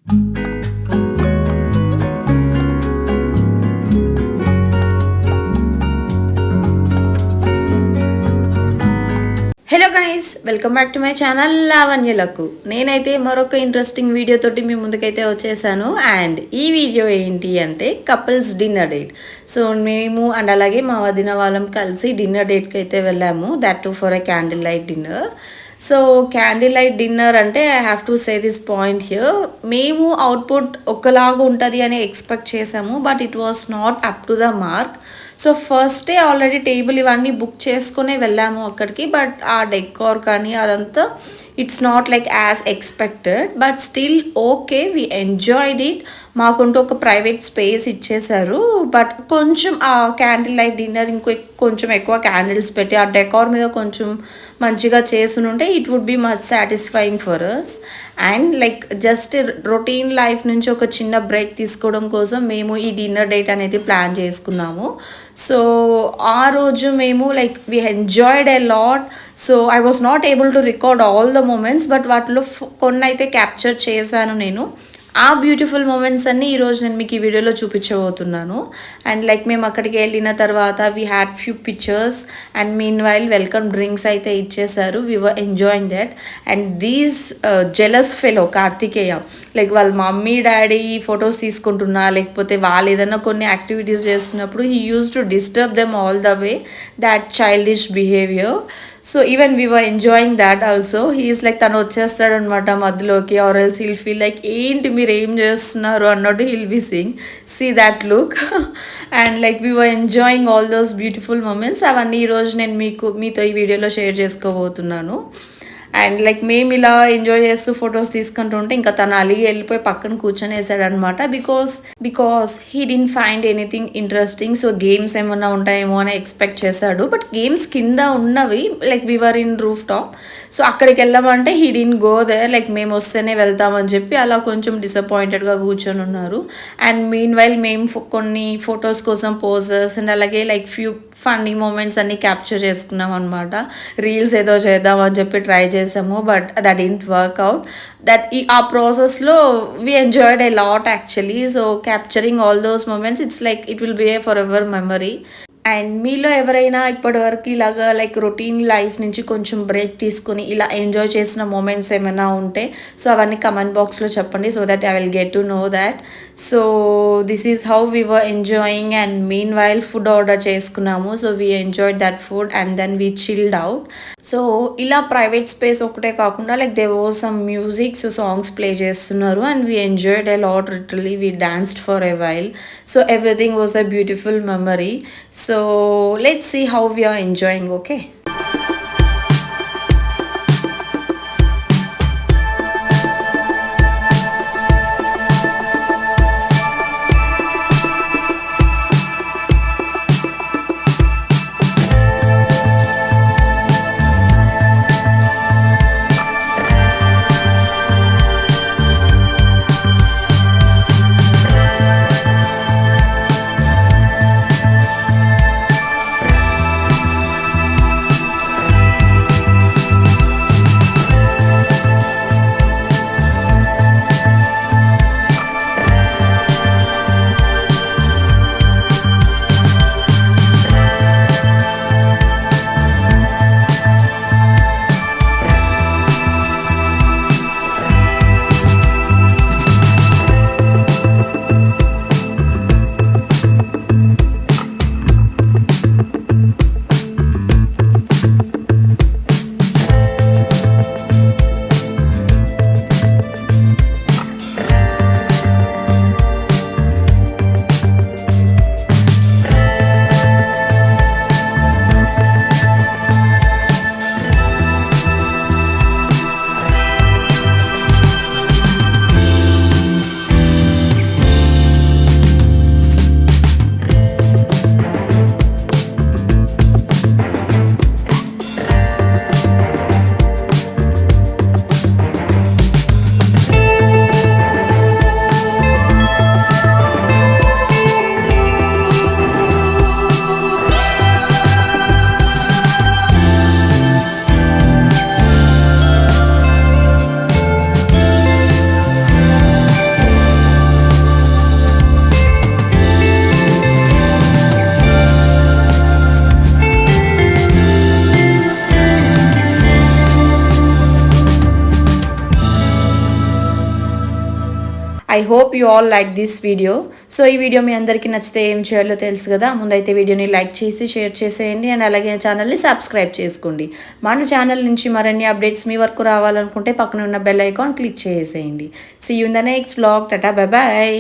Hello guys, welcome back to my channel లావణ్యలకు. నేనైతే మరొక ఇంట్రెస్టింగ్ వీడియో తోటి మీ ముందుకైతే వచ్చేసాను. అండ్ ఈ వీడియో ఏంటి అంటే కపుల్స్ డిన్నర్ డేట్. సో మేము అండ్ అలాగే మా వదిన వాళ్ళం కలిసి డిన్నర్ డేట్కి అయితే వెళ్ళాము. That too for a candle light dinner. So candle light dinner అంటే I have to say this point here. మేము అవుట్పుట్ ఒకలాగా ఉంటుంది అని ఎక్స్పెక్ట్ చేసాము, but it was not up to the mark. So first day already table ఇవన్నీ book చేసుకునే వెళ్ళాము అక్కడికి, బట్ ఆ డెకార్ కానీ అదంతా it's not like as expected, but still okay, we enjoyed it. మాకుంటూ ఒక ప్రైవేట్ స్పేస్ ఇచ్చేశారు, బట్ కొంచెం ఆ క్యాండిల్ లైట్ డిన్నర్ కొంచెం ఎక్కువ క్యాండిల్స్ పెట్టి ఆ డెకార్ మీద కొంచెం మంచిగా చేసునుంటే it would be much satisfying for us. And like just routine life నుంచి ఒక చిన్న బ్రేక్ తీసుకోవడం కోసం మేము ఈ డిన్నర్ డేట్ అనేది ప్లాన్ చేసుకున్నాము. సో ఆ రోజు మేము like we enjoyed a lot. So I was not able to record all the moments, but వాటిలో కొన్ని అయితే క్యాప్చర్ చేశాను నేను. ఆ బ్యూటిఫుల్ మూమెంట్స్ అన్నీ ఈరోజు నేను మీకు ఈ వీడియోలో చూపించబోతున్నాను. అండ్ లైక్ మేము అక్కడికి వెళ్ళిన తర్వాత we had few pictures and meanwhile welcome drinks అయితే ఇచ్చేసారు. We were enjoying that. And these jealous fellow Karthikeya, like వాళ్ళ మమ్మీ డాడీ ఫొటోస్ తీసుకుంటున్నా లేకపోతే వాళ్ళు ఏదైనా కొన్ని యాక్టివిటీస్ చేస్తున్నప్పుడు he use to disturb them all the way, that childish behaviour. So even we were enjoying that also. He's like తను వచ్చేస్తాడు అనమాట మధ్యలోకి, or else he'll feel like ఏంటి మీరు ఏం చేస్తున్నారు అన్నట్టు heal be sing. See that look. And like we were enjoying all those beautiful moments. అవన్నీ ఈరోజు నేను మీతో ఈ వీడియోలో షేర్ చేసుకోబోతున్నాను. అండ్ లైక్ మేము ఇలా ఎంజాయ్ చేస్తూ ఫొటోస్ తీసుకుంటూ ఉంటే ఇంకా తను అలిగి వెళ్ళిపోయి పక్కన కూర్చొని వేసాడనమాట. Because he didn't find anything interesting. So games ఏమన్నా ఉంటాయేమో అని ఎక్స్పెక్ట్ చేశాడు, బట్ గేమ్స్ కింద ఉన్నవి, లైక్ వివర్ ఇన్ రూఫ్ టాప్. సో అక్కడికి వెళ్ళామంటే he didn't go there, like మేము వస్తేనే వెళ్తామని చెప్పి అలా కొంచెం డిసప్పాయింటెడ్గా కూర్చొని ఉన్నారు. అండ్ మీన్ వైల్ మేము కొన్ని ఫొటోస్ కోసం పోజెస్ అండ్ అలాగే లైక్ ఫ్యూ ఫన్నీ మూమెంట్స్ అన్నీ క్యాప్చర్ చేసుకున్నాం అనమాట. రీల్స్ ఏదో చేద్దామని చెప్పి ట్రై చేసాము, but that didn't work out. ఆ ప్రాసెస్లో we enjoyed a lot actually. So capturing all those moments, it's like it will be a forever memory. And మీలో ఎవరైనా ఇప్పటివరకు ఇలాగా లైక్ రొటీన్ లైఫ్ నుంచి కొంచెం బ్రేక్ తీసుకొని ఇలా ఎంజాయ్ చేసిన మూమెంట్స్ ఏమైనా ఉంటే సో అవన్నీ కమెంట్ బాక్స్లో చెప్పండి, so that I will get to know that. So this is how we were enjoying. And meanwhile food order చేసుకున్నాము. So we enjoyed that food and then we chilled out. So ఇలా private space ఒకటే కాకుండా like they was some music, so songs play చేస్తున్నారు. And we enjoyed a lot, literally we danced for a while. So everything was a beautiful memory. So let's see how we are enjoying, okay? I hope you all like this video. So ఈ video మీ అందరికీ నచ్చితే ఏం చేయాలో తెలుసు కదా. ముందైతే వీడియోని like చేసి షేర్ చేసేయండి అండ్ అలాగే ఛానల్ని సబ్స్క్రైబ్ చేసుకోండి. మన ఛానల్ నుంచి మరిన్ని అప్డేట్స్ మీ వరకు రావాలనుకుంటే పక్కన ఉన్న బెల్ ఐకాన్ క్లిక్ చేసేయండి. See you in the next vlog. Tata bye bye.